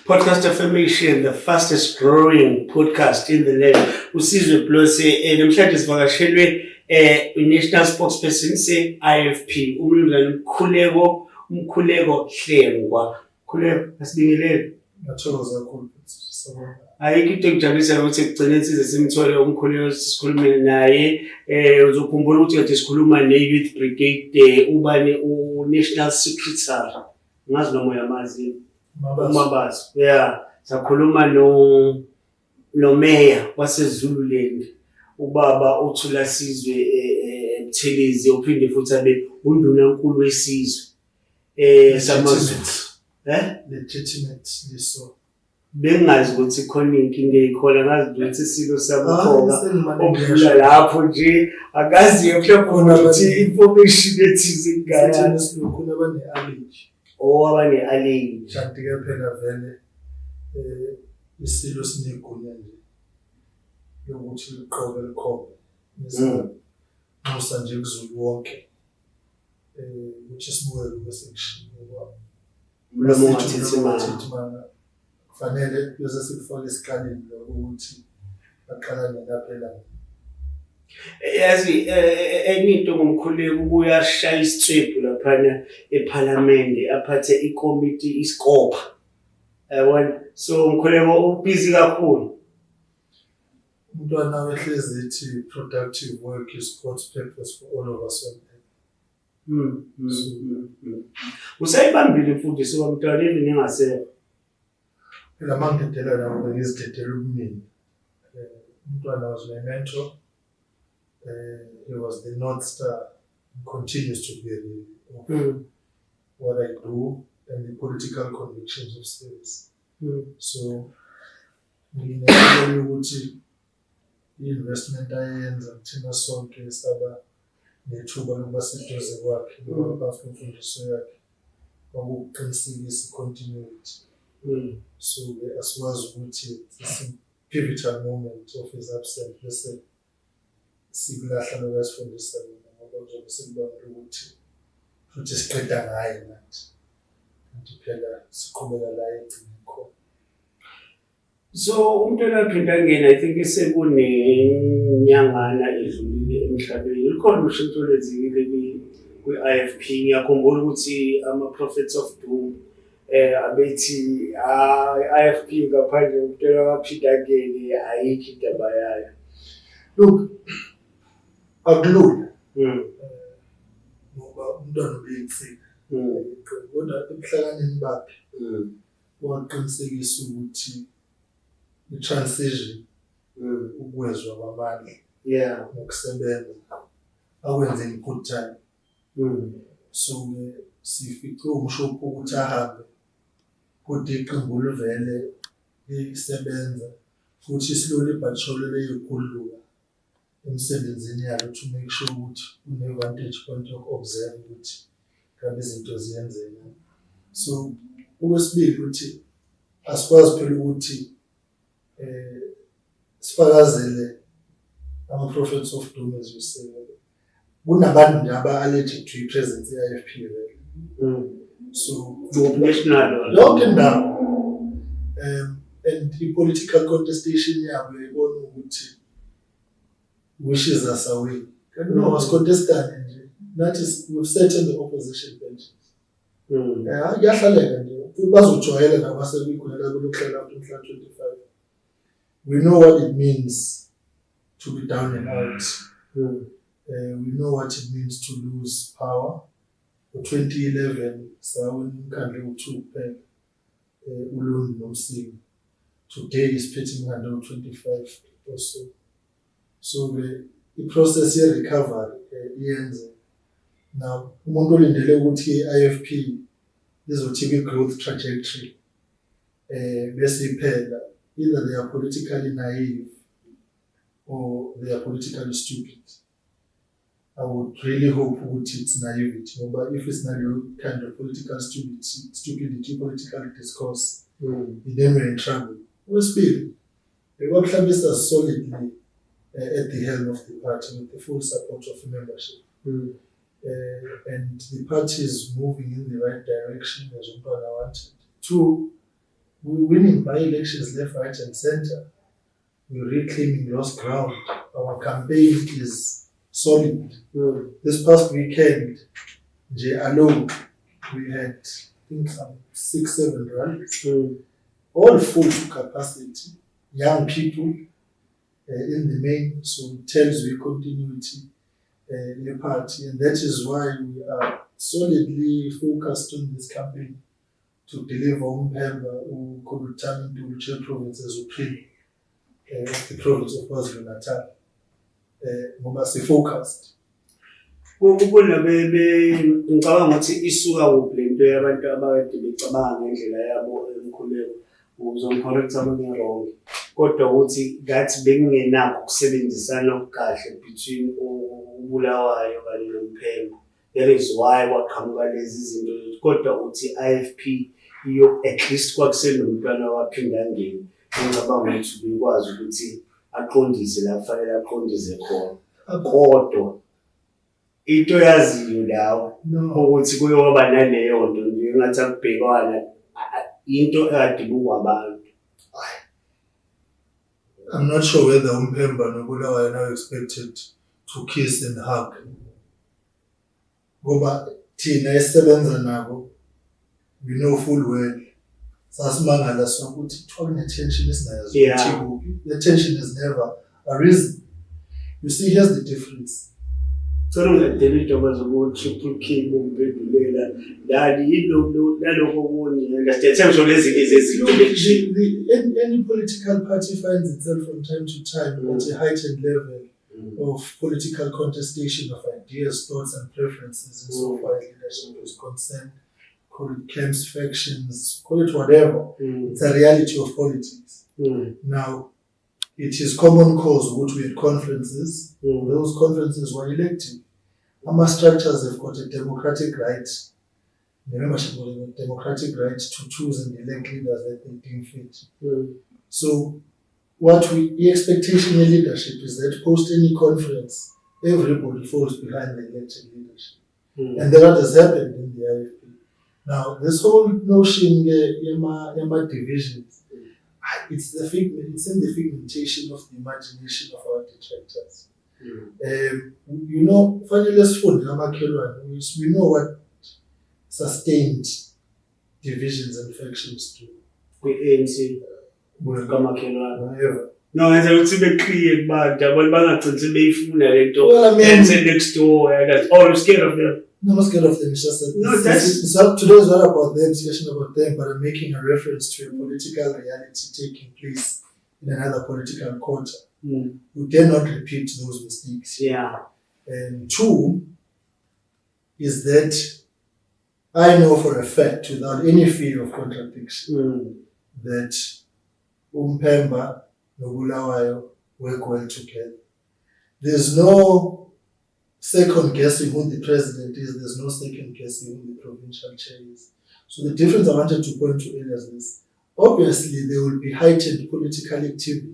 Podcast Affirmation, the fastest growing podcast in the land. Usizwe Plus namhlanje sivakashelwe National Spokesperson se-IFP uMnumzane Mkhuleko Hlengwa. Khuleko asibingelele. Ngiyathokoza kakhulu. Ayikho into engijabulisa ukuthi ekugcineni size simthole uMkhuleko sikhulume naye. Uzokhumbula ukuthi kade sikhuluma ne-Youth Brigade ubani u-National Secretary. Ngazi noma uyamazi. Mabazi. Yeah, sakhuluma no mayor waseZululand ubaba uThulasizwe Buthelezi ophinde futhi abe undunankulu wesizwe samazulu. Legitimate liso. Bengazi ukuthi khona inkinga ekhona ngazi ukuthi isilo sabukhoka okudlula lapho nje akazi yokukhona ukuthi information ethize ingaya khona abane allergy. Abane allergy. Kanti ke phela vele isilo sinegunya nje yokuthi liqobe likhobe. Musa nje kuzulu wonke. Which is more section ngoba umlomo ungathithimana. Kufanele bese sikufaka esikaleni ukuthi aqala nelaphela. Yazi enye into ngomkhuleko ubuya shaya isitrip lapha eParliament aphathe iCommittee iScope. Yabona so Mkhuleko ubusy kakhulu. Umntwana wehlezi ethi productive work is God's purpose for all of us. Usayibambile imfundiso kwamntwana endini engasekho. Phela mangidedela lapho ngizidedela ubumini. Umntwana was my mentor. He was the North Star. He continues to be what I do and the political convictions of service. So, ngingathemba ukuthi investment ayenza thina sonke saba nethuba lokuba seduze kwakhe ngoba bafundiswa yakhe ukuqinisekisa continuity. So asiwazi ukuthi it's a pivotal moment of his absence bese sikulahla lokasifundisa ngoba njengoba sikubona ukuthi futhi siqeda ngaye manje. Kanti phela siqhubeka la egcina khona. So umntwana aphinda ngena I think sekunenyangana idlulile emhlabeni. Likhona ushintsho lezikile kwi-IFP ngiyakhumbula ukuthi ama-prophets of doom abethi IFP ngaphandle umntwana waphinda ngene ayikho indaba yayo. Look, akulula. Ngoba umntwana ubeyithika. Kodwa ebuhlakanini bakhe waqinisekisa ukuthi i-transition ukwezwa kwamandla nokusebenza akwenze in good time. So sifice umshopho ukuthi ahambe kodwa iqembu livele lisebenza futhi slowly but surely liyokhulula emsebenzini yakhe to make sure ukuthi une-vantage point of observe ukuthi ngabe izinto ziyenzeka. So okwesibili ukuthi asikwazi phela ukuthi sifakazele ama-prophets of doom as you say. Kunabantu nje aba-allergic to i-presence ye-IFP vele. So national yonke indawo and i-political contestation yabo yayibona ukuthi wishes us away. Kanti no asicontestane nje nathi we've sat in the opposition benches. Kuyahlaleka nje bazojwayela nabasebekhuleka kulokuhlela after umhla 25. We know what it means to be down and out. We know what it means to lose power. In 2011, Sawin Kandle kuphela uLundi noMsindo. Today is pitching under 25 or so. So the process here recovery iyenze. Now umuntu olindele ukuthi IFP izothi growth trajectory bese iphela. Either they are politically naive or they are politically stupid. I would really hope it's naivety. But if it's not your kind of political stupidity, political discourse, then we're in trouble. We're speaking. They were us solidly at the helm of the party with the full support of membership. And the party is moving in the right direction as Umpana wanted. Two, We're winning by-elections left, right, and center. We're reclaiming lost ground. Our campaign is solid. This past weekend, alone, we had, I think, some 6-7 rallies, all full to capacity. Young people in the main, so it tells you continuity in the party, and that is why we are solidly focused on this campaign to deliver uMpemba who could return to Chair Province as Supreme of the province of KwaZulu-Natal. Ngoba si-focused. Ukuna ngicabanga ukuthi isuka kuphi lento yabantu abakade becabanga ngendlela yabo emkhuleko uzomcorrecta wrong, kodwa ukuthi ngathi bengingenakho ukusebenzisana okukahle between uBulawayo kanye noMpemba. That is why kwaqhamuka lezi zinto, kodwa uthi IFP iyo at least kwakusenomntwana waphinda ngeni. Ngicabanga ukuthi bekwazi ukuthi aqondise la kufanele aqondise khona, kodwa into yaziyo lawo ukuthi kuyoba naleyo nto nje engathi akubhekwana into ekadibukwa abantu. I'm not sure whether uMpemba noBulawayo are now expected to kiss and hug. Ngoba thina esisebenza nabo, we know full well. Sasimangala sokuthi kuthiwa kune-tension esinayo. The tension has never arisen. You see, here's the difference. So ungadeli Thomas ukuthi Triple K bombedulela lali naloko okunye understand lezi ezinto. Any political party finds itself from time to time at a heightened level of political contestation of ideas, thoughts, and preferences, and so far as leadership is concerned. Call it camps, factions, call it whatever. It's a reality of politics. Now, it is common cause which we had conferences. Those conferences were elective. Our structures have got a democratic right, the membership got a democratic right to choose and elect leaders that they deem fit. So, the expectation in leadership is that post any conference, everybody falls behind the elected leadership. And that has happened in the IFP. Now, this whole notion, yama divisions, it's in the figmentation of the imagination of our detractors. You know, finally, we know what sustained divisions and factions do. ANC, no, as I would say, clear, but well, I mean, next door, I'm scared of them. No, I'm not scared of them. It's just that today's not about them, discussion about them, but I'm making a reference to a political reality taking place in another political quarter. We dare not repeat those mistakes. And two is that I know for a fact, without any fear of contradiction, that uMpemba noBulawayo work well together. There's no second guessing who the president is, there's no second guessing who the provincial chair is. So the difference I wanted to point to earlier is this. Obviously, there will be heightened political activity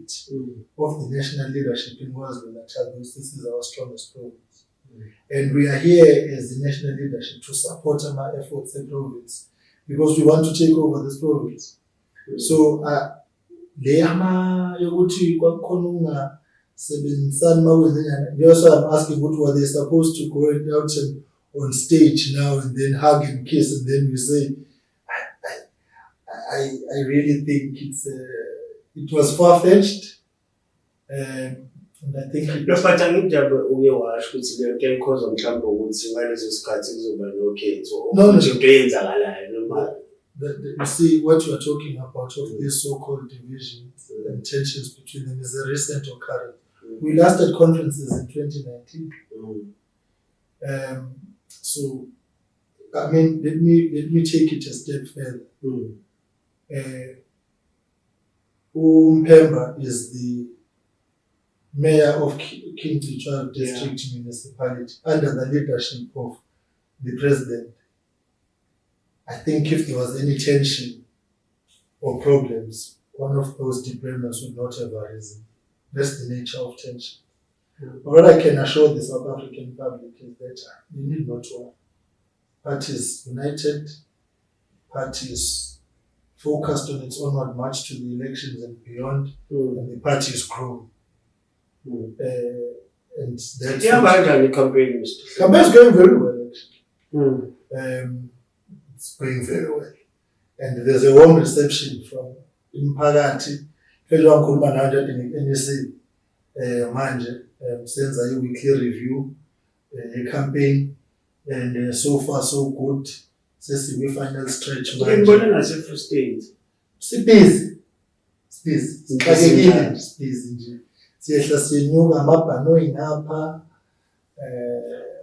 of the national leadership in KwaZulu-Natal because this is our strongest province. And we are here as the national leadership to support our efforts in the province because we want to take over this province. So, that's why I'm asking what were they supposed to go out and on stage now and then hug and kiss and then we say, I really think it was far-fetched. And I think you see, what you are talking about of these so-called divisions and tensions between them is a recent occurrence. We last had conferences in 2019. So, I mean, let me take it a step further. uMpemba is the mayor of King Columbia District Municipality under the leadership of the president. I think if there was any tension or problems, one of those derailments would not have arisen. That's the nature of tension. But what I can assure the South African public is that you need not worry. Parties united, parties focused on its onward march to the elections and beyond, and the party is growing. And that's the campaign, Mr. Campaign is going very well, actually. It's going very well. And there's a warm reception from Imphakathi. Fellow Nkhuluma now that in NEC manje sends a weekly review a campaign, and so far so good. Says we final stretch manje. Sibhizi nje siyehla siyenyuka amabhano ingapha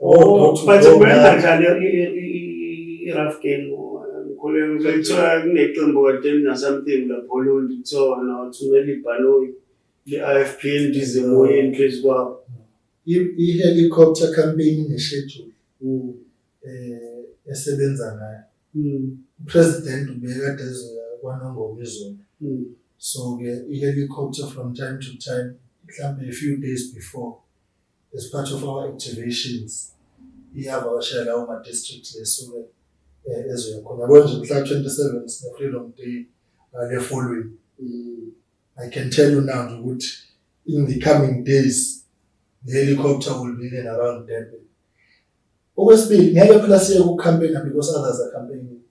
but kanjani i-rough game ngikholelwa ukuthola kuneqembu kodwa something la Poland kuthiwa uthumela ibhano le-IFP endize emoyeni phezu kwabo. I-helicopter campaign ne-schedule esebenza ngayo. President ubekade ezoya kwaNongoma izolo. So i-helicopter from time to time, a few days before, as part of our activations, iyavakashela uma districts lesuke ezoya khona. Konje mhla 27 sine Freedom Day le following. I can tell you now that in the coming days, the helicopter will be in and around Durban. Okwesibili, ngeke phela siye ku-campaign because others are campaigning.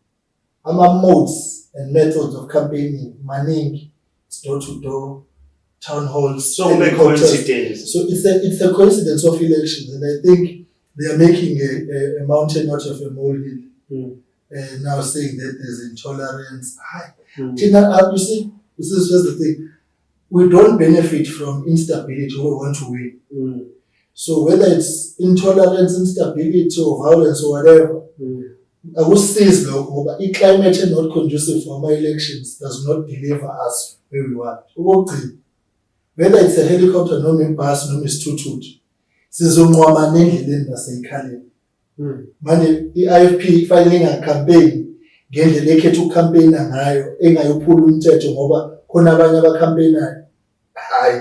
Ama-modes and methods of campaigning maningi. It's door to door, town halls. So coincidence. So it's a coincidence of elections, and I think they are making a mountain out of a molehill. Now saying that there's intolerance. You see, this is just the thing. We don't benefit from instability when we want to win. So whether it's intolerance, instability, or violence, or whatever, I will say is local, but climate is not conducive for my elections does not deliver us where we want. Whether it's a helicopter, no bus, no tutut. Sizonqwama nendleleni naseyikhaleni. Manje i-IFP filing a campaign ngendlela ekhetha ukucampaigna ngayo engayophula umthetho ngoba khona abanye abacampaignayo. Hayi.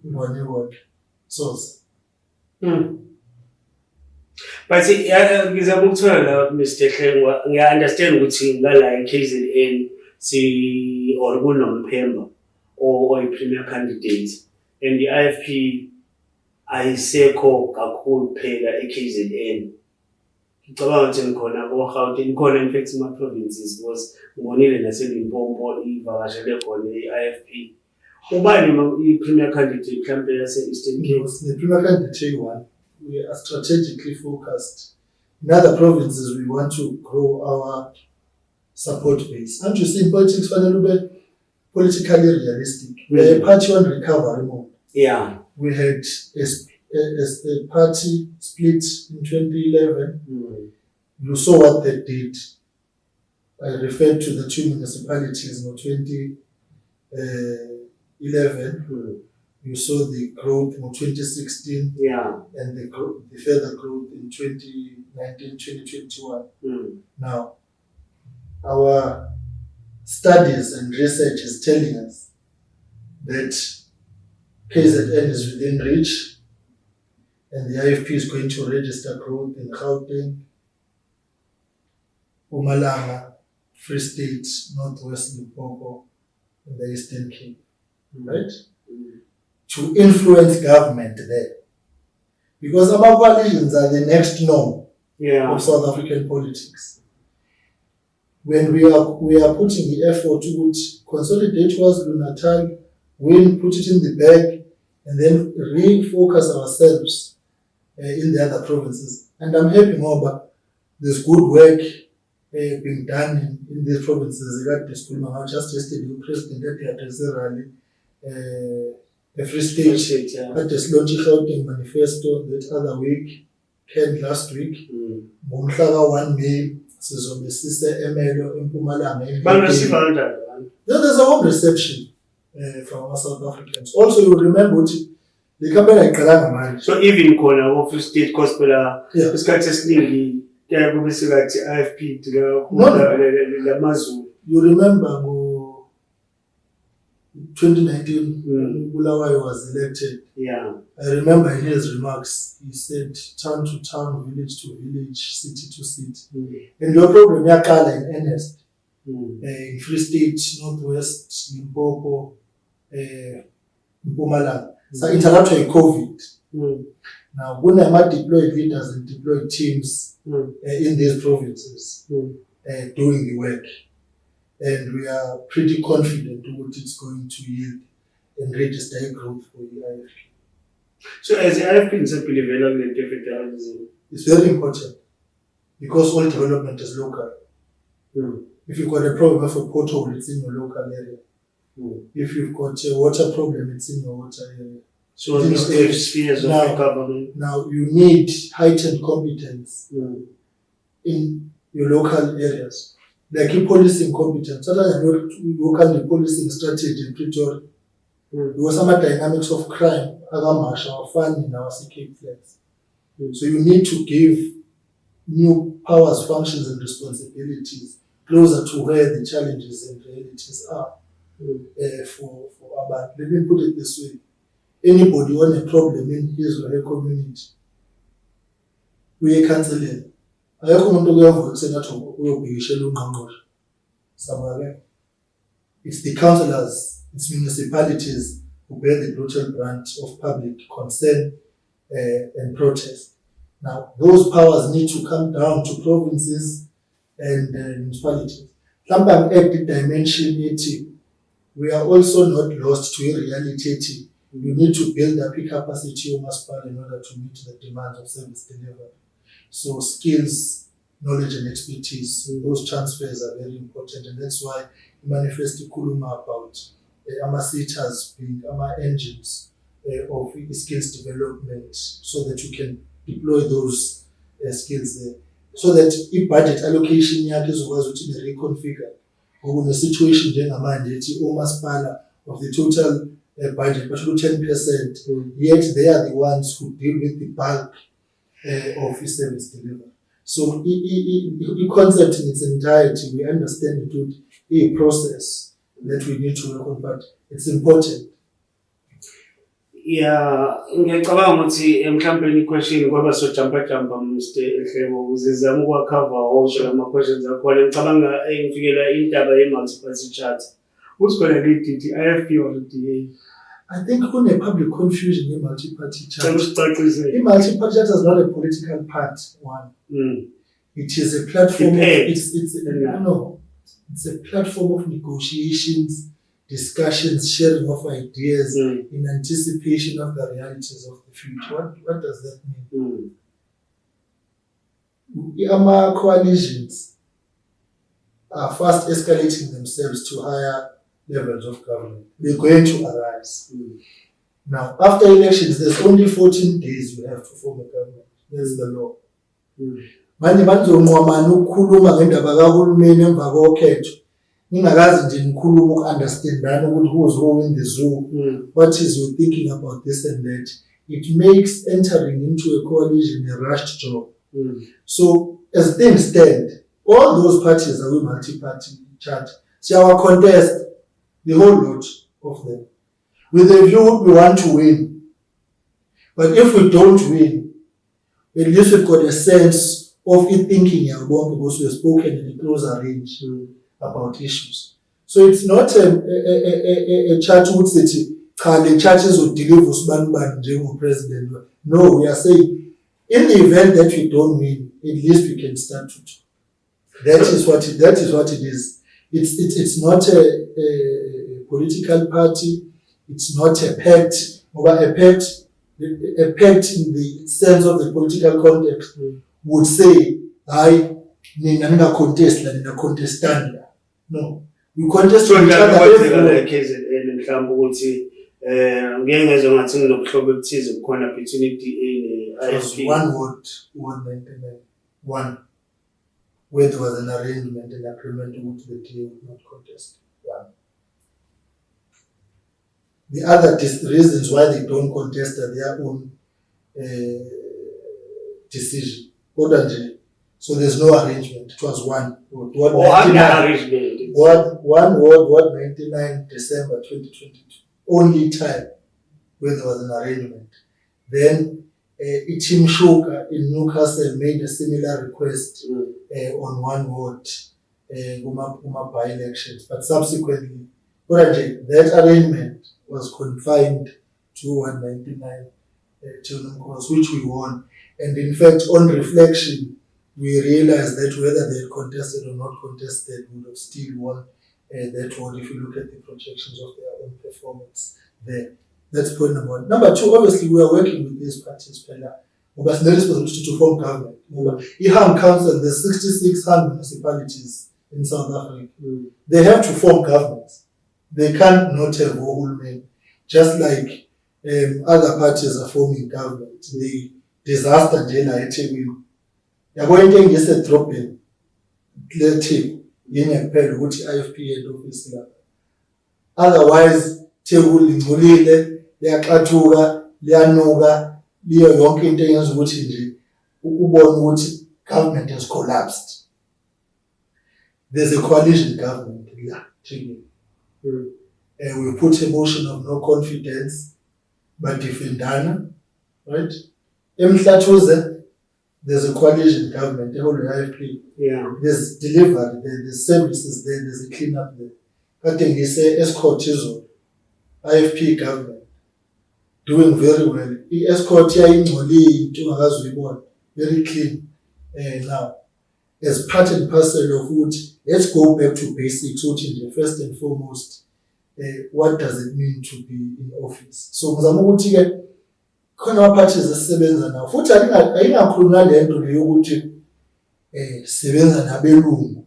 Ngone so but ngizama ukuthola la Mr. Hlengwa, ngiya-understand ukuthi ngala KZN or kunomphemba or i-premier candidate and the IFP ayisekho kakhulu phela e-KZN. Ngicabanga ukuthi ngikhona ko-Gauteng, ngikhona in fact ma-provinces because ngibonile naseLimpopo ivakashele khona i-IFP. Ubani i-premier candidate mhlawumbe yase-Eastern Cape? The premier candidate one. We are strategically focused. In other provinces, we want to grow our support base. And you see, in politics, we're politically realistic. We're a party on recovery mode. Yeah. We had a party split in 2011. You saw what they did. I referred to the two municipalities in 2011. You saw the growth in 2016, and the further growth in 2019, 2021. Now, our studies and research is telling us that KZN is within reach, and the IFP is going to register growth in Gauteng, Mpumalanga, Free State, Northwest Limpopo, and the Eastern Cape, right? To influence government there. Because our coalitions are the next norm of South African politics. When we are putting the effort to consolidate KwaZulu-Natal, win, put it in the bag, and then refocus ourselves in the other provinces. And I'm happy more about there's good work being done in these provinces. Just yesterday, the president at the address rally, the Free State had this launching Gauteng manifesto that other week, last week. Ngomhla 1 May, sizobe sise Emelo eMpumalanga. There's a home reception from our South Africans. Also, you remember the campaign ayiqalanga manje. So even khona Free State gospel isikhathi esiningi kube sikathi IFP lamazulu. You remember 2019, Bulawayo was elected. I remember in his remarks, he said town to town, village to village, city to city. And your program, Yakala in earnest, in Free State, Northwest, Limpopo, Mpumalanga. So interrupted by COVID. Now, when I'm deployed leaders and deployed teams in these provinces doing the work, and we are pretty confident what it's going to yield and register growth for the IFP. So, as the IFP is simply developing in different areas, it's very important because all development is local. If you've got a problem of a pothole, it's in your local area. If you've got a water problem, it's in your water area. So these five spheres of government. Now you need heightened competence in your local areas. Like in policing competence. Sometimes you look at the policing strategy in Pretoria. There was some dynamics of crime, our fund in our CK flags. So you need to give new powers, functions and responsibilities closer to where the challenges and realities are for Abantu. Let me put it this way. Anybody on a problem in his or her community, we are cancelling. I recommend to go to somewhere. It's the councillors, it's municipalities who bear the brutal brunt of public concern and protest. Now, those powers need to come down to provinces and municipalities. Sometimes at the dimension, we are also not lost to a reality. You need to build up a capacity of Masipala in order to meet the demands of service delivery. So skills, knowledge and expertise, those transfers are very important, and that's why Manifesto Kuluma about AMA-SETAs being AMA engines of skills development so that you can deploy those skills there. So that if budget allocation yakhe izokwazi ukuthi be reconfigure ngokune situation njengamanje ethi uMasipala of the total budget but 10%, yet they are the ones who deal with the bulk of the service delivery. So the concept in its entirety, we understand it would be a process that we need to work on, but it's important. Yeah, ngiyacabanga ukuthi mhlawumbe question ngoba so jumpa Mr. Hlebo uzizama ukwacover wonke ama questions akhona. Ngicabanga ngifikela indaba ye multi-party charter. What's going to lead to the IFP or the DA? I think when a public confusion in multi-party charter. A multi-party charter is not a political part one. It is a platform. It's a platform of negotiations, discussions, sharing of ideas in anticipation of the realities of the future. What does that mean? Our coalitions are fast escalating themselves to higher levels of government. They're going to arise. Now, after elections, there's only 14 days you have to form a government. There's the law. Manje banizonqwamana ukukhuluma ngendaba kahulumeni emva kokhetho. Ningakazi nje nikhuluma ukunderstandana ukuthi who's who in the zoo. What is your thinking about this and that? It makes entering into a coalition a rushed job. So, as things stand, all those parties are with multi-party charter. So our contest, the whole lot of them, with a view we want to win. But if we don't win, at least we've got a sense of it thinking about because we have spoken in a closer range about issues. So it's not a church would say the churches would deliver Usman president. No, we are saying in the event that we don't win, at least we can start to. That is what it is. It's not a political party. It's not a pact. A pact in the sense of the political context would say, I nina contest la nina contestanda. No. We contest each other. Mhlawumbe ukuthi ngiyengezwe ngathi nginobuhlobo obuthize bukhona between DA and IFP. One word 199. One. Where there was an arrangement and agreement which the DA would not contest. One. The other reasons why they don't contest are their own decision. So there's no arrangement. It was one word. One word, 99 December 2022. Only time where there was an arrangement. Then Ichim Shuka in Newcastle made a similar request on one word by-elections, but subsequently, that arrangement was confined to 199 which we won. And in fact, on reflection, we realized that whether they contested or not contested, would have still won that one if you look at the projections of their own performance there. That's point number one. Number two, obviously, we are working with these parties, but there is responsibility to form government. IHAM Council, there's 66 HAM municipalities in South Africa. They have to form governments. They can't not have women, just like other parties are forming government. The disaster nje eThekwini. Yabo into engisedrobheni lethi yini kuphela ukuthi IFP head office la. Otherwise Thekwini lingcolile, liyaxathuka, liyanuka, liyo yonke into eyenza ukuthi nje ubone ukuthi government has collapsed. There's a coalition government la Thekwini. We put a motion of no confidence, but defendana, right? Emhlathuze, there's a coalition government, the whole IFP. Yeah. There's delivery, there's services there, there's a cleanup there. I think he say escort is IFP government doing very well. The escort here in Moli, very clean now. As part and parcel of which, let's go back to basics, which is first and foremost, what does it mean to be in office? So ngizama ukuthi ke khona ama-parties esisebenza nawo futhi ayingakhuluma le nto leyo ukuthi sisebenza nabelungu.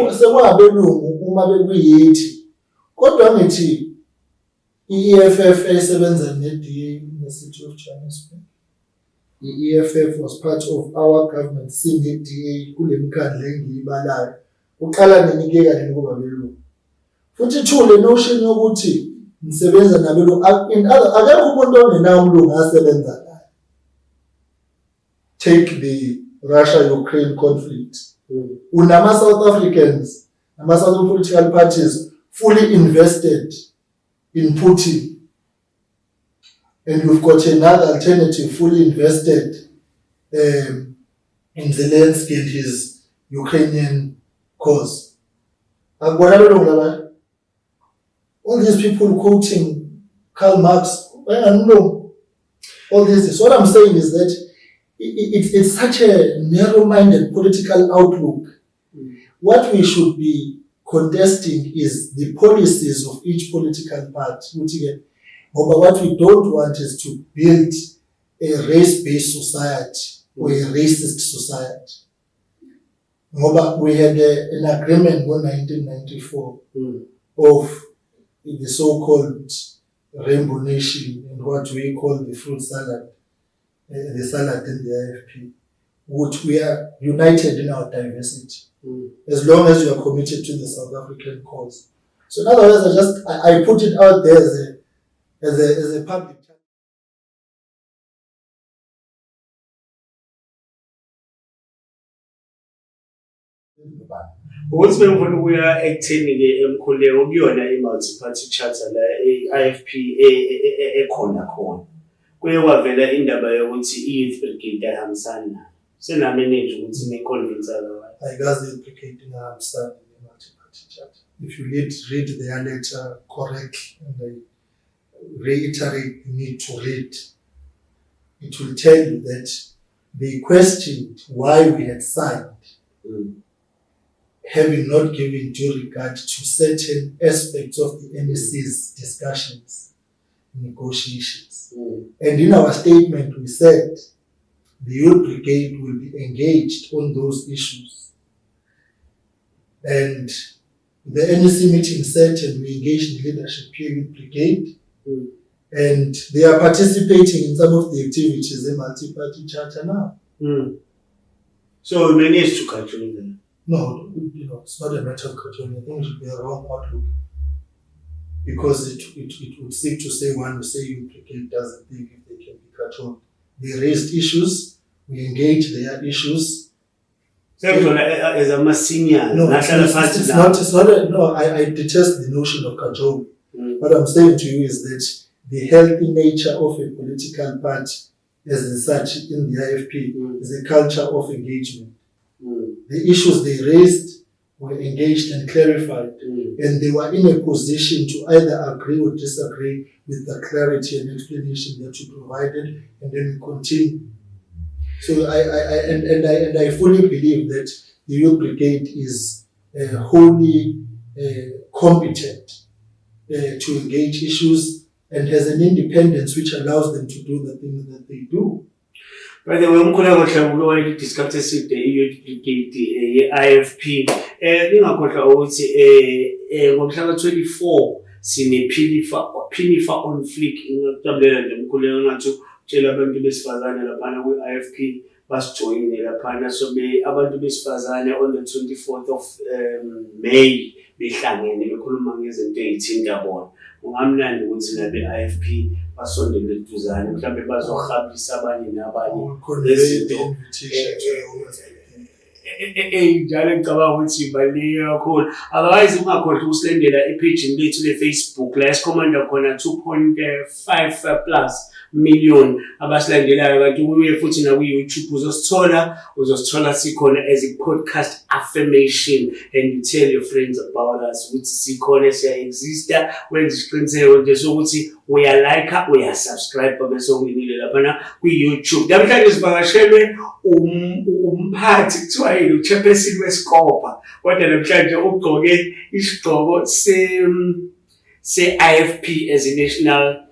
Sekungabelungu uma bekuyithi. Kodwa ngithi i-EFF esebenza ne-DA in the city of Johannesburg. The EFF was part of our government, CDA, kule mikhandla engiyibalayo. Uqala nenikeka njengoba belungu. Futhi thule notion yokuthi nisebenza nabelungu. Akekho umuntu ongenawo umlungu asebenza naye. Take the Russia-Ukraine conflict. Unama South Africans, nama South African political parties fully invested in Putin. And we've got another alternative fully invested in Zelensky and his Ukrainian cause. All these people quoting Karl Marx, all this. What I'm saying is that it's such a narrow-minded political outlook. What we should be contesting is the policies of each political party. But what we don't want is to build a race-based society or a racist society. We had an agreement in 1994 of the so-called Rainbow Nation and what we call the fruit salad, the salad in the IFP, which we are united in our diversity, as long as you are committed to the South African cause. So in other words, I put it out there as a public. Ukuthi bengifuna ukuya ekutheni-ke emkhuleko kuyona i-multi-party charter la i-IFP ekhona khona. Kuye kwavela indaba yokuthi i-youth brigade ayahambisani nayo. Senameneji ukuthi ne-convince otherwise. Ayikaze i-youth brigade ingahambisani ne-multi-party charter. If you read their letter correctly, and they reiterate the need to read, it will tell you that they questioned why we had signed, having not given due regard to certain aspects of the NEC's discussions, negotiations. And in our statement, we said the youth brigade will be engaged on those issues. And the NEC meeting said, and we engaged the leadership here with brigade, and they are participating in some of the activities in multi-party charter now. So we need to control them. No, it's not a matter of controlling. I think it should be a wrong outlook. Because it would seek to say one will say you brigade doesn't think if they can be controlled. They raised issues, we engaged their issues. As a senior, no, I detest the notion of control. What I'm saying to you is that the healthy nature of a political party as such in the IFP is a culture of engagement. Mm. The issues they raised were engaged and clarified, and they were in a position to either agree or disagree with the clarity and explanation that you provided, and then we continue. So I fully believe that the Youth Brigade is wholly competent to engage issues and has an independence which allows them to do the things that they do. By the way, umkhuleko hlabulo wayediscuss eside i-Youth Brigade ye-IFP ngingakhohlwa ukuthi ngomhla ka-24 sine Phinifa on Flick. Ngikujabulela nje umkhuleko ngathi utshela abantu besifazane laphana kwi-IFP basijoyine laphana, so abantu besifazane on the 24th of May behlangene bekhuluma ngezinto ezithinta bona. Kungamnandi ukuthi nabe IFP basondele eduzane mhlawumbe bazohabisa abanye nabanye lezinto njalo ngicabanga ukuthi ibaluleke kakhulu. Otherwise ungakhohlwa ukusendela epage lethu le-Facebook la esikhomanda khona 2.5 plus million abasilandelayo, kanti uye futhi na ku-YouTube uzosithola sikhona as a podcast affirmation, and you tell your friends about us ukuthi sikhona, siya-exista, wenza isiqiniseko nje sokuthi uyalike uyasubscribe bese ungenile laphana kwi-YouTube. Namhlanje sivakashelwe umphathi kuthiwa yini uchairperson weScopa, kodwa namhlanje ugqoke isigqoko se-IFP as a national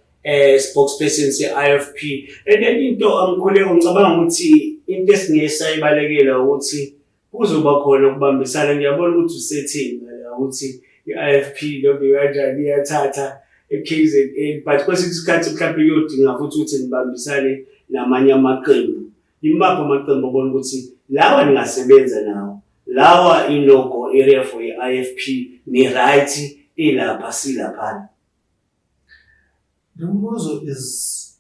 spokesperson se-IFP. And then into Mkhuleko ngicabanga ukuthi into esingesayibalekela ukuthi kuzoba khona ukubambisana. Ngiyabona ukuthi usethini la ukuthi i-IFP noma kanjani iyathatha KZN, but kwesinye isikhathi mhlawumbe iyodinga futhi ukuthi nibambisane namanye amaqembu. Yimaphi amaqembu obona ukuthi lawa ningasebenza nawo, lawa ilogo area for i-IFP ni right ilapha silaphana? The umbuzo is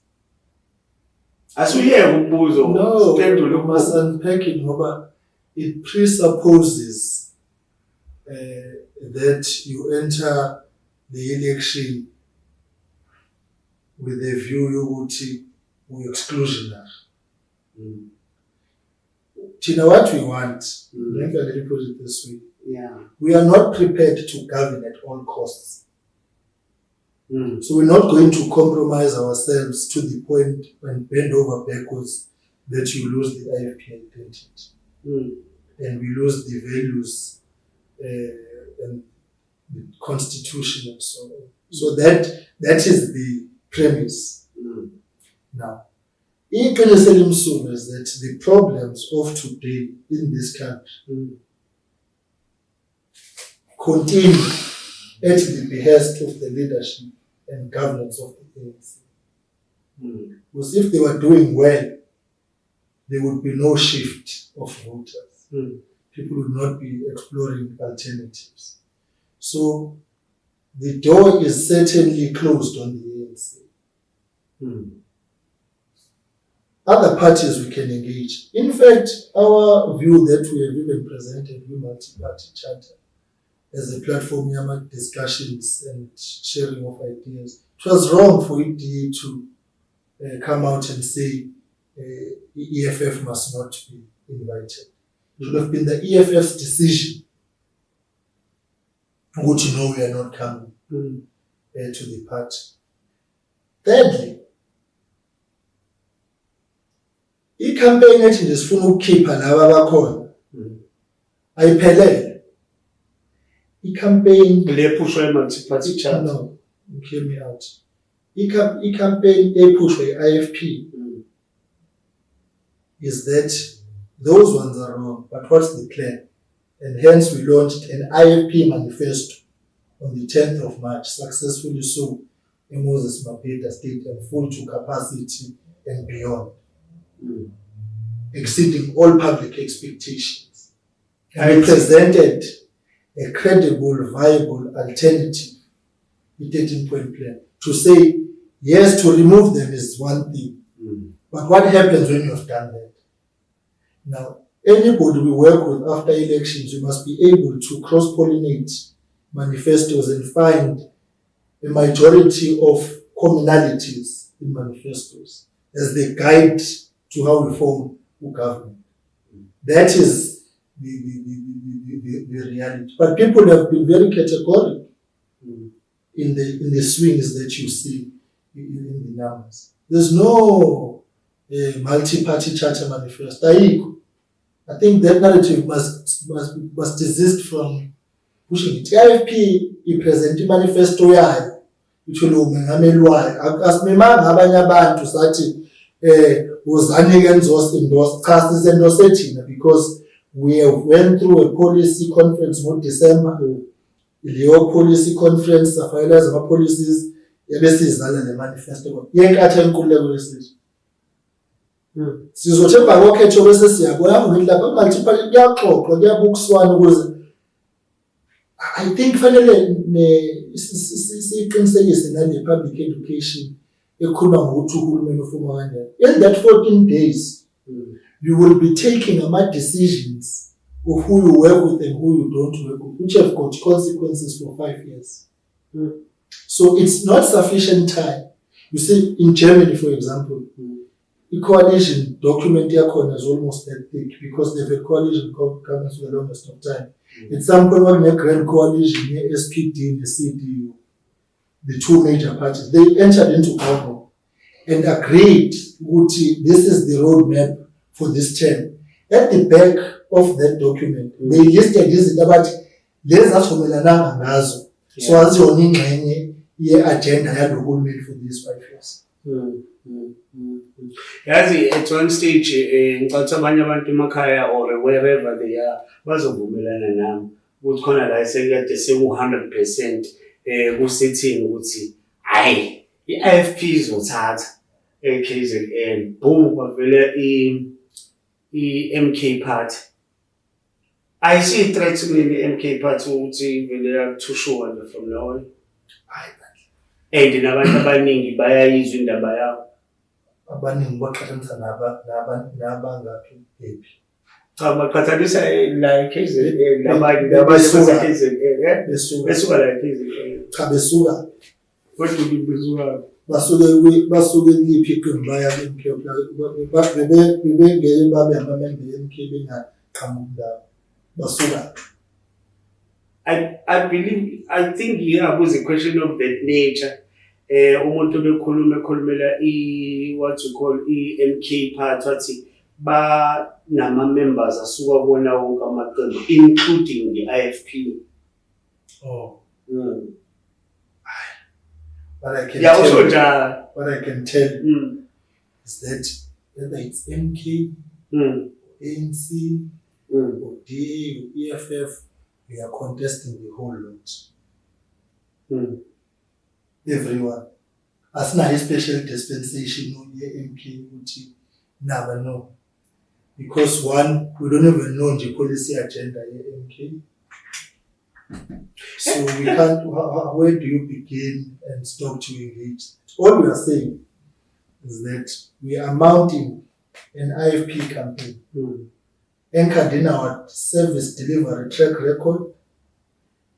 asuyeke umbuzo. No, you must unpack it ngoba it presupposes that you enter the election with a view yokuthi we-exclusionary. Tina, what we want, let me put it this way, we are not prepared to govern at all costs. So we're not going to compromise ourselves to the point when bend over backwards that you lose the IFP identity. And we lose the values and the constitution and so on. So that is the premise. Now, iqiniso elimsulwa is that the problems of today in this country continue at the behest of the leadership and governance of the ANC. Because if they were doing well, there would be no shift of voters. People would not be exploring alternatives. So the door is certainly closed on the ANC. Other parties we can engage. In fact, our view that we have even presented, the multi-party charter, as a platform for discussions and sharing of ideas. It was wrong for EDA to come out and say EFF must not be invited. It should have been the EFF's decision. Good to know we are not coming to the party. Thirdly, i-campaign ethi nje sifuna ukukhipha laba abakhona ayiphelele. I-campaign lepushwa i-multi-party charter. No, hear me out. I-campaign epushwa i-IFP is that those ones are wrong, but what's the plan? And hence we launched an IFP manifesto on the 10th of March, successfully so in Moses Mabhida Stadium, full to capacity and beyond, exceeding all public expectations. And we presented a credible, viable alternative, the 13-point plan, to say, yes, to remove them is one thing, but what happens when you have done that? Now, anybody we work with after elections, you must be able to cross-pollinate manifestos and find a majority of commonalities in manifestos. as the guide to how we form government. That is the reality. But people have been very categorical in the swings that you see in the numbers. There's no multi-party charter manifesto. I think that narrative must desist from pushing it. IFP present manifesto yayo ithole umengameli wayo asimemanga abanye abantu sathi uzanike endorse cha sisendorse thina because we went through a policy conference in December. Leyo policy conference safayela ama policies yabesizana le manifesto yenkathi enkululeko yesizwe. Sizothemba kokhetho bese siyabona ukuthi lapha multiple kuyaxoxwa kuyabukiswana ukuze I think fanele siqinisekise nale public education ekhuluma ngokuthi uhulumeni ufuna kanjani. In that 14 days you will be taking decisions of who you work with and who you don't work with, which have got consequences for 5 years. So it's not sufficient time. You see, in Germany, for example, the coalition document yakhona is almost that thick because they've had coalition governments for the longest of time. At some point, when the grand coalition, the SPD and the CDU, the two major parties, they entered into government and agreed that this is the roadmap for this term. At the back of that document, they listed this about lezavumelananga ngazo. So aziyona ingxenye ye-agenda yalo hulumeni for these 5 years. Yazi at one stage ngicabanga abanye abantu emakhaya or wherever they are bazovumelana nami ukuthi khona la sekade seku100% kusithini ukuthi hayi iIFP izothatha KZN boom bavele iMK party. I see threats in the MK party ukuthi vele yathushuka from now on. And nabantu abaningi bayayizwa indaba yabo. Abaningi baqhathanisa nabangaphi ephi. Cha baqhathanisa la KZN nabanye KZN besuka la KZN. Cha besuka. Kodwa besuka basuke liphi iqembu baya ku-MK bebengeke babe amamembe e-MK bengaqhamuki ndawo basuka. I think was a question of that nature. Umuntu bekhulumela what you call MK part wathi ba nama members asuka bona wonke amaqembu including the IFP. What I can tell is that whether it's MK, ANC, or DA, or EFF, we are contesting the whole lot. Everyone. As now a special dispensation on the MK, never know. Because one, we don't even know the policy agenda in MK. So we can't, where do you begin and stop to engage? All we are saying is that we are mounting an IFP campaign anchored in our service delivery track record,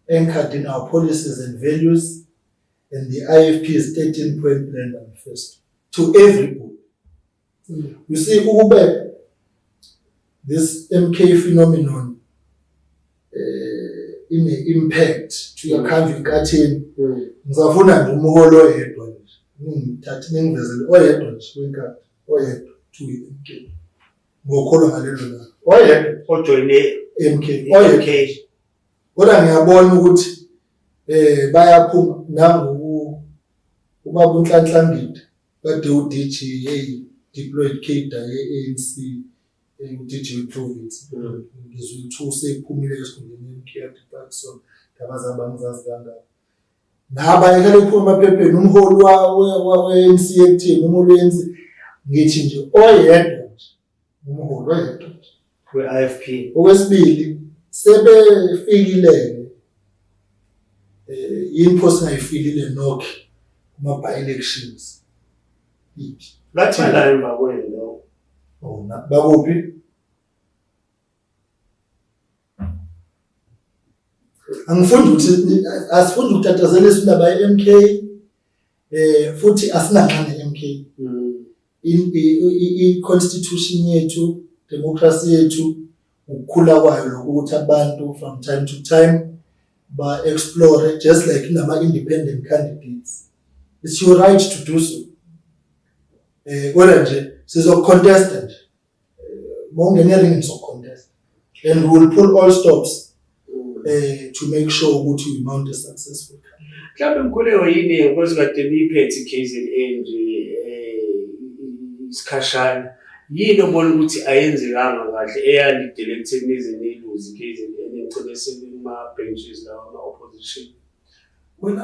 anchored in our policies and values, and the IFP's 13-point plan manifesto to everybody. You see, Ube, this MK phenomenon in the impact to your country cutting, ngizafuna nje umuholo oyedwa nje. Ngithathe ningivezele oyedwa nje wenkatho, oyedwa to MK. Ngokholwa ngalelo la. Oyedwa ojoyine MK, oyedwa. Kodwa ngiyabona ukuthi bayaphuma nangu ubaba uNhlanhla kade uDJ deployed cadre ye-ANC DJ province ngizwe ukuthi seyiphumile esikhundleni eMkhiya Parkinson ndabaza bangizazi kangaka ngaba ekale uphuma emaphepheni umholi we-ANC ekuthini umholi we-ANC ngithi nje oyedwa nje umholi oyedwa we-IFP. Okwesibili sebefikile yini singayifilile nokho kuma-by-elections Bathanda emva kwelo. Bakuphi? Asifundi ukutatazela isindaba ye-MK futhi asinangane MK. i-constitution yethu, democracy yethu, ukukhula kwayo lokhu ukuthi abantu from time to time ba-explore just like nama-independent candidates. It's your right to do so. Kodwa nje sizocontesta nje. Bongenelini nizocontesta. And we will pull all stops to make sure ukuthi we mount a successful campaign. Mhlawumbe Mkhuleko yini because kade niphethe KZN nje isikhashana yini obona ukuthi ayenzekanga kahle eyalidelect ezineluzi KZN igcine sekuma benches lawa ama opposition? When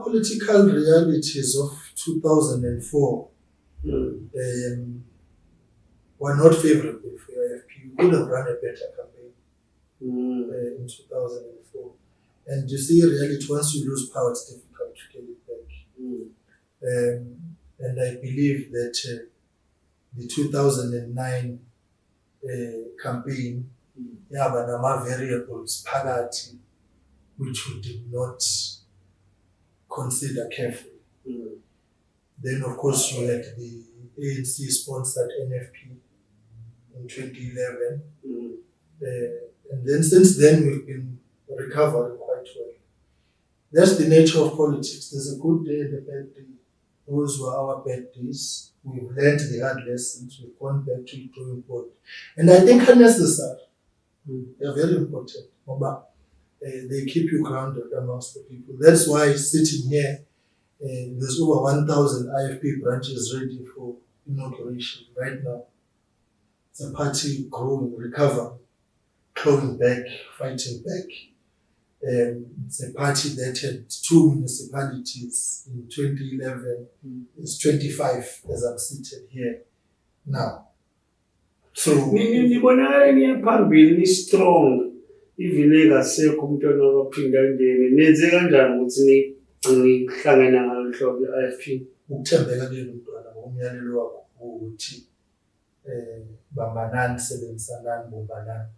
political realities of 2004 were not favorable for IFP, we could have run a better campaign in 2004. And you see, reality, once you lose power, it's difficult to get it back. And I believe that the 2009 campaign, yaba nama variables phakathi which we did not consider carefully. Then, of course, you had the ANC-sponsored NFP in 2011. And then since then, we've been recovering quite well. That's the nature of politics. There's a good day and a bad day. Those were our bad days. We've learned the hard lessons. We've gone back to the drawing board. And I think are necessary. They're very important. They keep you grounded amongst the people. That's why sitting here, there's over 1,000 IFP branches ready for inauguration right now. It's a party growing, recovering, clawing back, fighting back. It's a party that had 2 municipalities in 2011. It's 25 as I'm seated here now. So nibonakala niyaphambili ni strong even engasekho umuntu onokaphinda ngene nenze kanjani ukuthi nihlangana ngalo hlobo IFP? Ukuthembeka kulelo mntwana ngomyalelo wakho ukuthi bambanani sebenzisanani bombanani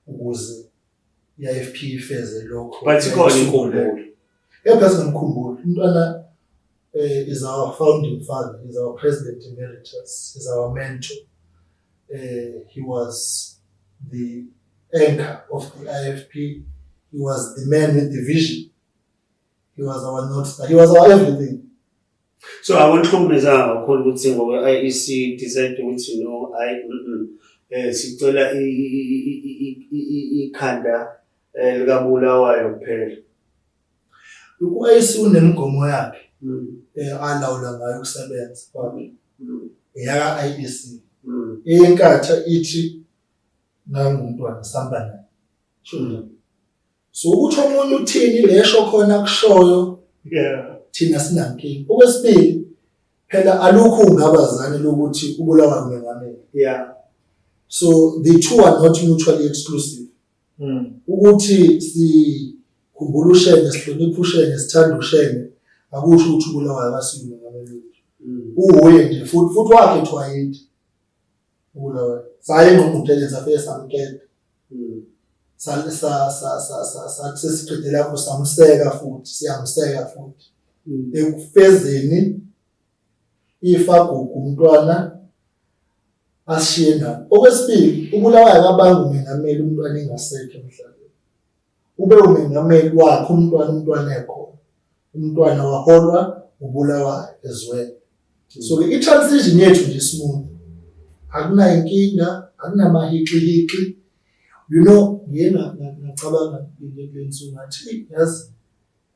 ukuze i-IFP ifeze lokho. But ikhona inkumbulo. Phakathi nomkhumbulo umntwana is our founding father, is our president emeritus, is our mentor. He was the anchor of the IFP. He was the man with the vision. He was our North Star. He was our everything. So I want to kumeza kakhulu ukuthi ngoba IEC decide ukuthi no sicela ikhanda likabulawayo kuphela. U-IEC unemigomo yakhe alawula ngayo ukusebenza kwakhe. Eyaka IEC. Enkatha ithi nangumntwana sihamba naye. So ukuthi omunye uthini lesho khona kushoyo thina sinankinga. Okwesibili phela alukho ungabazane lokuthi ubulawa ngumengameli. So the two are not mutually exclusive. Ukuthi sikhumbula ushenge, sihloniphe ushenge, sithanda ushenge akusho ukuthi ubulawa akasiyo umengameli. Uye nje futhi wakhe ethwayini. Ubulawa saye ngomutheleza afike samkela. Sesiqedile lapho samseka futhi siyamseka futhi. Ekufezeni ifagugu umntwana ashiye nabo. Okwesibili ubulawayo akabanga umengameli umntwana engasekho emhlabeni. Ube umengameli wakhe umntwana ekho. Umntwana waholwa ubulawayo as well. So i-transition yethu nje smooth. Akuna inkinga, akunamahiqi. You know, yena ngicabanga lenzo ngathi yazi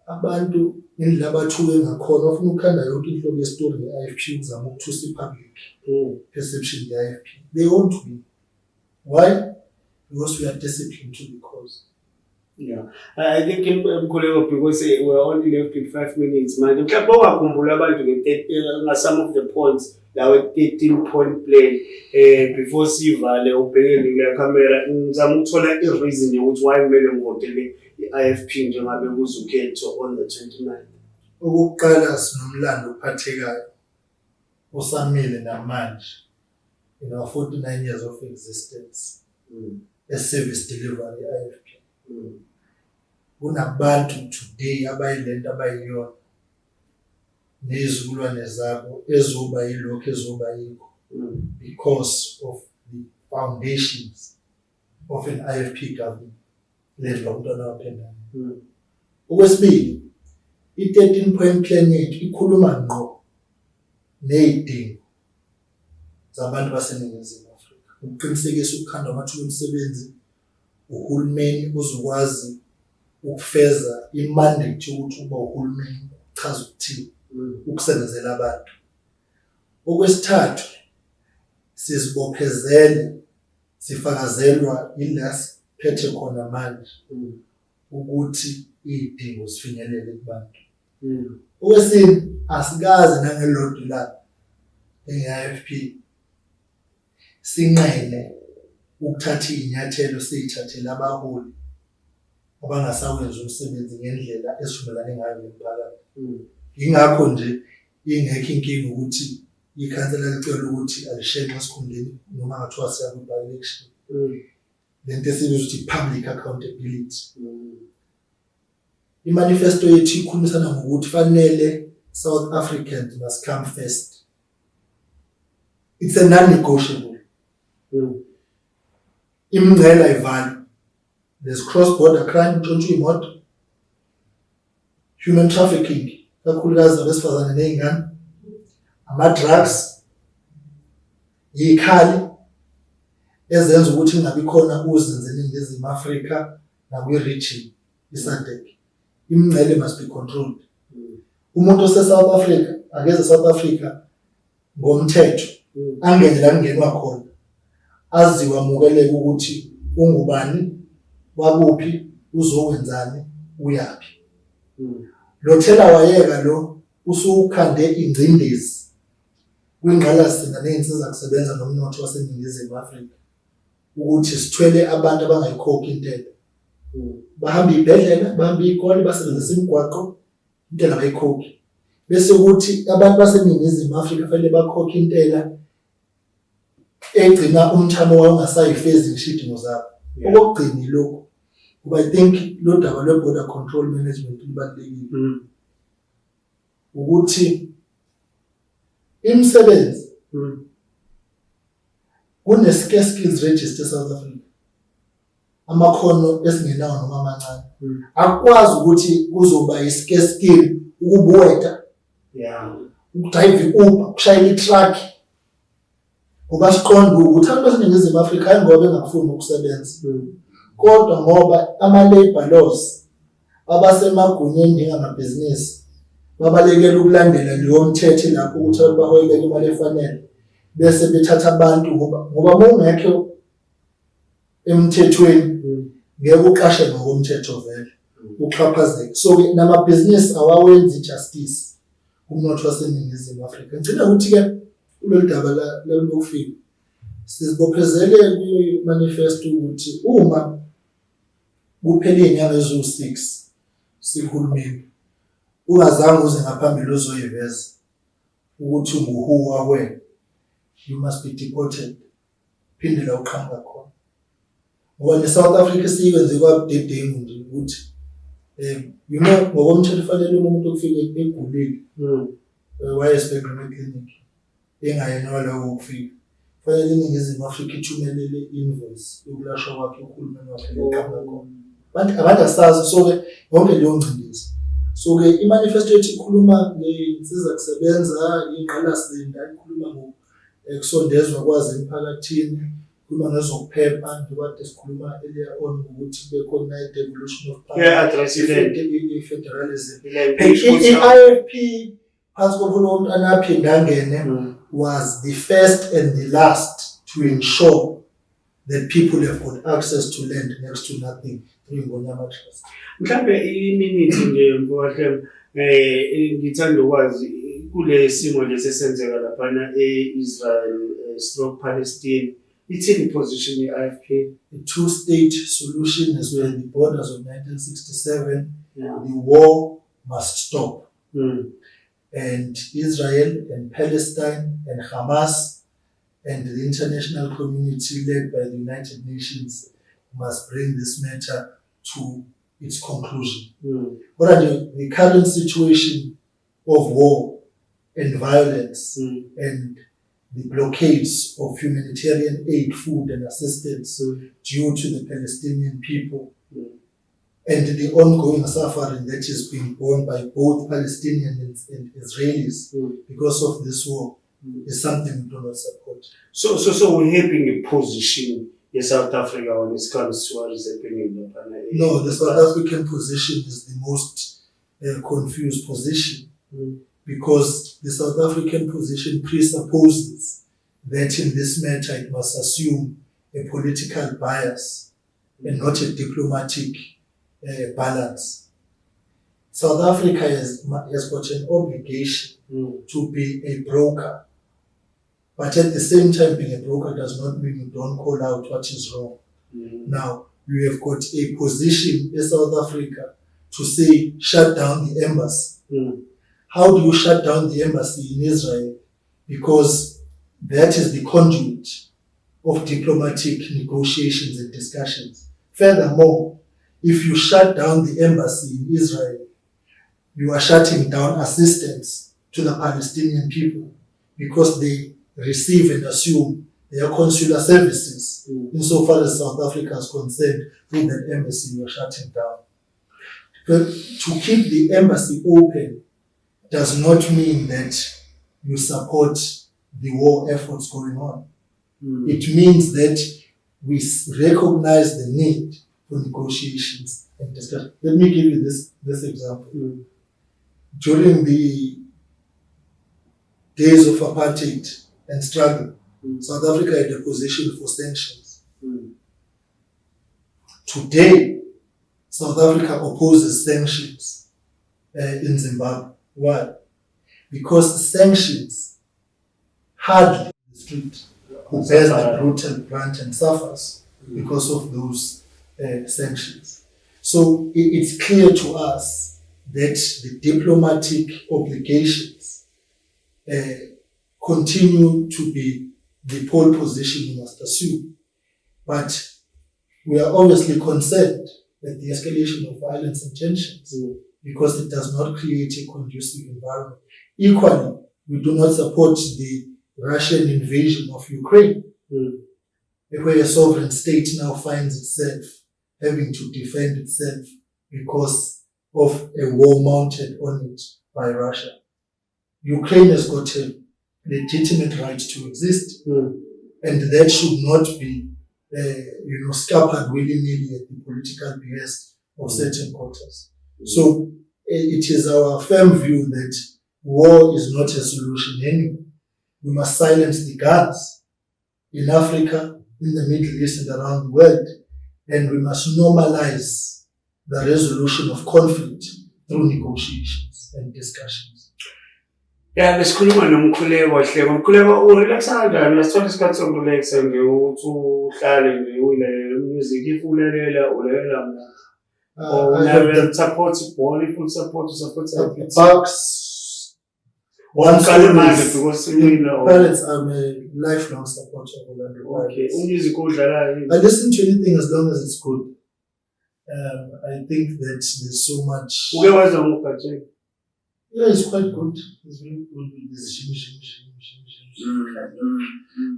abantu indlela abathuke ngakhona ofuna ukukhanda yonke inhlobo yestory ye-IFP uzama ukuthusa i-public perception ye-IFP. They won't win. Why? Because we are disciplined to the cause. I think Mkhuleko, because we're only left with 5 minutes manje mhlawumbe ungakhumbula abantu some of the points lawe 13-point plan before sivale ubhekele kule camera ngizama ukuthola i-reason yokuthi why kumele ngivotele i-IFP njengabe kuzukhetho on the 29th. Ukuqala sinomlando ophathekayo osamile namanje in our 49 years of existence as service delivery IFP. Kunabantu today abayilento abayiyona nezizukulwane zabo ezoba yilokho ezoba yikho because of the foundations of an IFP government led umntwana waPhendane. Okwesibili, i-13 point plan yethu ikhuluma ngqo nezidingo zabantu baseNingizimu Afrika. Ukuqinisekisa ukukhandwa amathuba omsebenzi, uhulumeni uzokwazi ukufeza imandate yokuthi uba uhulumeni uchaza ukuthini ukusebenzela abantu. Okwesithathu, sizibophezele sifakazelwa ila siphethe khona manje ukuthi izidingo zifinyelele kubantu. Okwesine, asikazi nangelodwa ilanga nge-IFP sinqene ukuthatha izinyathelo siyithathele abaholi abangasawenza umsebenzi ngendlela esivumelane ngayo nomphakathi. Ingakho nje ingekho inkinga ukuthi ikhansela licela ukuthi alishenxe esikhundleni noma ngathiwa siya ku-by-election. Lento esibiza ukuthi public accountability. I-manifesto yethu ikhulumisana ngokuthi fanele South Africans must come first. It's a non-negotiable. Imngcela ivalue. There's cross-border crime, ntshontsha imoto, human trafficking, kakhulukazi abesifazane ney'ngane, ama-drugs, yikhali ezenza ukuthi ingabi khona uzinze eNingizimu Afrika nakwi-region iSADC. Imngcele must be controlled. Umuntu ose-South Africa akeze South Africa ngomthetho angene la kungenwa khona aziwe amukeleke ukuthi ungubani, wakuphi, uzokwenzani, uyaphi. Lo thela wayeka lo usukhande ingcindezi kwingqalasizinda ney'nsiza kusebenza nomnotho waseNingizimu Afrika ukuthi sithwele abantu abangayikhokhi intela. Bahamba ibhedlela, bahamba iy'kole, basebenzisa imigwaqo, intela abayikhokhi. Bese ukuthi abantu baseNingizimu Afrika kufanele bakhokhe intela egcina umthamo wawo ungasayifezi ngishidingo zabo. Okokugcina ilokhu, kuba I think lo daba lwe-border control management libalulekile. Ukuthi imisebenzi kune-scarce skills register eSouth Africa. Amakhono esingenawo noma amancane. Akwazi ukuthi kuzoba i-scarce skill ukubuweta, ukudrayiva i-Uber, ukushayela i-truck. Ngoba siqonda ukuthi abantu baseNingizimu Afrika hayi ngoba bengafuni ukusebenza, kodwa ngoba ama-labor laws abasemagunyeni njengamabhizinisi babalekela ukulandela leyo mthetho lapho ukuthi bahoyeleke imali efanele bese bethatha abantu ngoba uma ungekho emthethweni ngeke uqashe ngokomthetho vele uxhaphazeke. So namabhizinisi awawenzi justice umnotho waseNingizimu Afrika. Ngicela ukuthi-ke kulolu daba lokufika sizibophezele kwi-manifesto ukuthi uma kuphela iy'nyanga eziwu-6 sihulumeni ungazange uze ngaphambili uzoyiveza ukuthi unguwho wakwe, you must be deported. Phindela uqhamuka khona. Ngoba ne-South Africa siyikwenze kwabudedengu nje ukuthi you know ngokomthetho fanele umuntu okufika egulile wayesibhedlela clinic engayena lowo ukufika fanele iNingizimu Afrika ithumelele invoice yokulashwa kwakhe uhulumeni wakhe eqhamuka khona. Abantu asazi, so-ke yonke leyo ngcindezi. So-ke i-manifesto yethu ikhuluma ngey'nsiza kusebenza, ingqalasizinda, ikhuluma ngokusondezwa kwazo emphakathini, ikhuluma ngezokuphepha njengoba sikhuluma earlier on ukuthi kube khona i-devolution of power, i-federalism. I-IFP phansi kokulo anaphinda angene was the first and the last to ensure that people have got access to land next to nothing through Ngonyama Trust. Mhlambe iminute nje mfowethu ngithanda ukwazi kule simo lesenzeka lapha eIsrael stroke Palestine ithini position ye-IFP? The two-state solution as well, the borders of 1967, the war must stop. And Israel and Palestine and Hamas and the international community led by the United Nations must bring this matter to its conclusion. But the current situation of war and violence and the blockades of humanitarian aid, food and assistance due to the Palestinian people and the ongoing suffering that is being borne by both Palestinians and Israelis because of this war is something we do not support. So we're having a position in South Africa when it comes to what is happening in Japan? No, the South African position is the most confused position because the South African position presupposes that in this matter it must assume a political bias and not a diplomatic balance. South Africa has got an obligation to be a broker, but at the same time being a broker does not mean you don't call out what is wrong. Now, you have got a position in South Africa to say shut down the embassy. How do you shut down the embassy in Israel? Because that is the conduit of diplomatic negotiations and discussions. Furthermore, if you shut down the embassy in Israel, you are shutting down assistance to the Palestinian people because they receive and assume their consular services. Insofar as South Africa is concerned, with that embassy you are shutting down. But to keep the embassy open does not mean that you support the war efforts going on. It means that we recognize the need for negotiations and discussion. Let me give you this example. During the days of apartheid and struggle, South Africa had a position for sanctions. Today, South Africa opposes sanctions in Zimbabwe. Why? Because the sanctions hardly the street who bears the brutal brunt and suffers because of those sanctions. So it's clear to us that the diplomatic obligations continue to be the pole position we must assume. But we are obviously concerned at the escalation of violence and tensions because it does not create a conducive environment. Equally, we do not support the Russian invasion of Ukraine, where a sovereign state now finds itself having to defend itself because of a war mounted on it by Russia. Ukraine has got a legitimate right to exist, and that should not be scuppered willy-nilly at the political behest of certain quarters. So it is our firm view that war is not a solution anyway. We must silence the guns in Africa, in the Middle East and around the world, and we must normalize the resolution of conflict through negotiations and discussions. Yeah, besikhuluma noMkhuleko Hleko. Mkhuleko urelaxa kanjani? Uyasithola isikhathi sokurelaxa nje ukuthi uhlale nje uyilalele music if ulalela mna. Or support ball if you support Bucks. Parents, I'm a lifelong supporter of Orlando Pirates. I listen to anything as long as it's good. I think that there's so much. Yeah, it's quite good. It's very good with this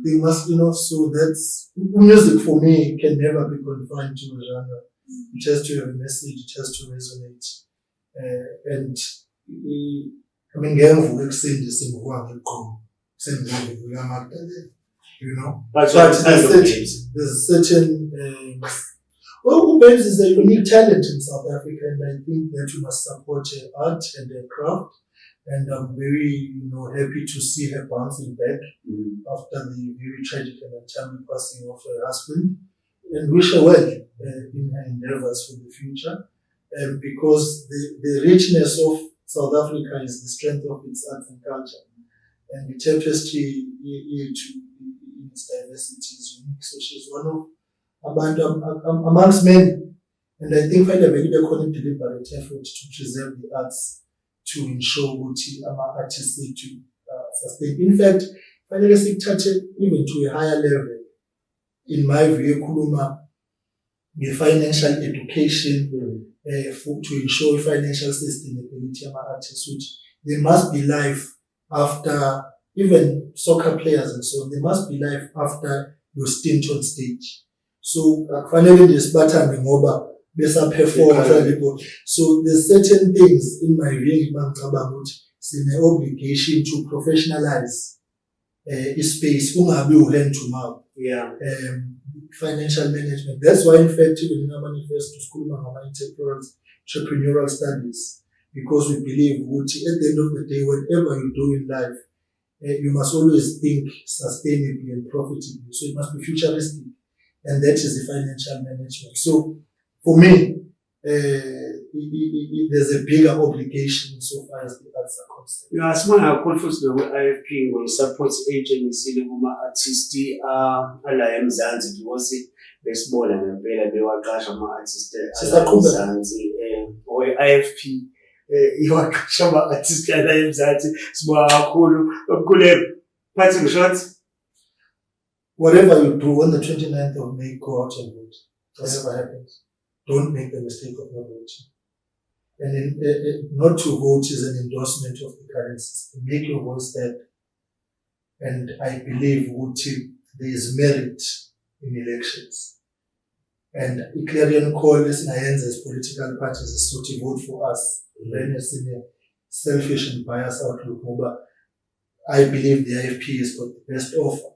They must, so that's music for me can never be confined to a genre. It has to have a message, it has to resonate. And ngemva ekuseni singuwa ngegqomo sengivuka Magdalene, But there's a certain Babes is a unique talent in South Africa, and I think that we must support her art and her craft. And I'm very, happy to see her bouncing back after the very tragic and untimely passing of her husband, and wish her well in her endeavors for the future. Because the richness of South Africa is the strength of its arts and culture, and the tapestry in its diversity is unique. So she's one of amongst many, and I think find a very deliberate effort to preserve the arts to ensure that our artists need to sustain. In fact, finally touch it even to a higher level. In my view, the financial education to ensure financial sustainability of our artists, which they must be live after, even soccer players and so on, there must be life after your stint on stage. So finally this pattern ngoba besa perform. So there's certain things in my view it's an obligation to professionalize space hand to mouth. Yeah. Financial management. That's why, in fact, even in our manifesto, school entrepreneurial studies, because we believe at the end of the day, whatever you do in life, you must always think sustainably and profitably. So it must be futuristic, and that is the financial management. So for me, there's a bigger obligation so far as the arts are concerned. Yeah, small conference with IFP will support agency artists ala eMzansi because besibona ngempela bewaqasha ama-artists ala eMzansi or IFP iwaqasha ama-artists ala eMzansi sibonga kakhulu okukhulu parting shots. Whatever you do on the 29th of May, go out and vote. Whatever happens, don't make the mistake of not voting. And not to vote is an endorsement of the current system. Make your voice heard. And I believe there is merit in elections. And a clarion call is as political parties is to vote for us. Then it's in a selfish and biased outlook. But I believe the IFP has got the best offer.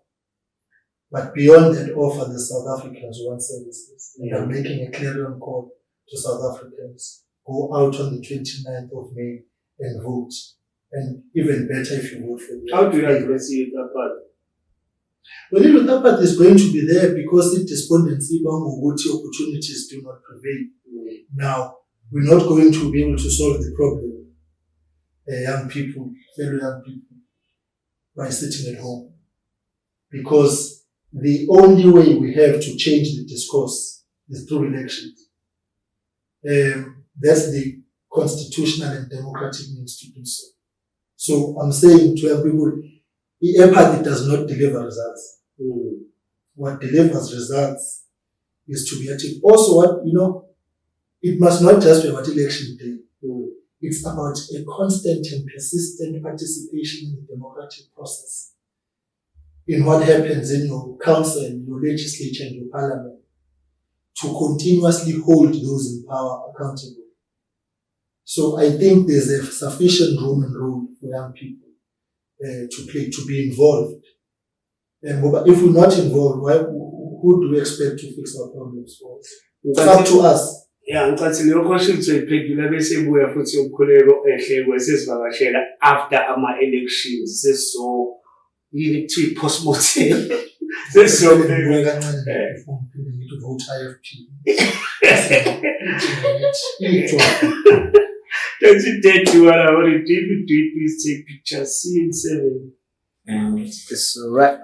But beyond that offer, the South Africans want services. And I'm making a clarion call to South Africans. Go out on the 29th of May and vote. And even better if you vote for me. How do you address it, that part? Well, even that part is going to be there because the despondency opportunities do not prevail. Now, we're not going to be able to solve the problem, young people, fellow young people, by sitting at home. Because the only way we have to change the discourse is through elections. That's the constitutional and democratic means to do so. So I'm saying to young people, apathy does not deliver results. What delivers results is to be active. Also, it must not just be about election day. It's about a constant and persistent participation in the democratic process. In what happens in your council, your legislature, and your parliament, to continuously hold those in power accountable. So I think there's a sufficient room and role for young people to play, to be involved. But if we're not involved, who do we expect to fix our problems for us? It's up to us. Yeah, ngicatsi leyo question soyiphendula bese ibuya futhi umkhuleko ehle kwesizivakashela after ama-elections sesizo yini kuthiwa i-postmortem sesizo vote IFP. 2031, I want to David, please take pictures. See you in 7. It's a wrap.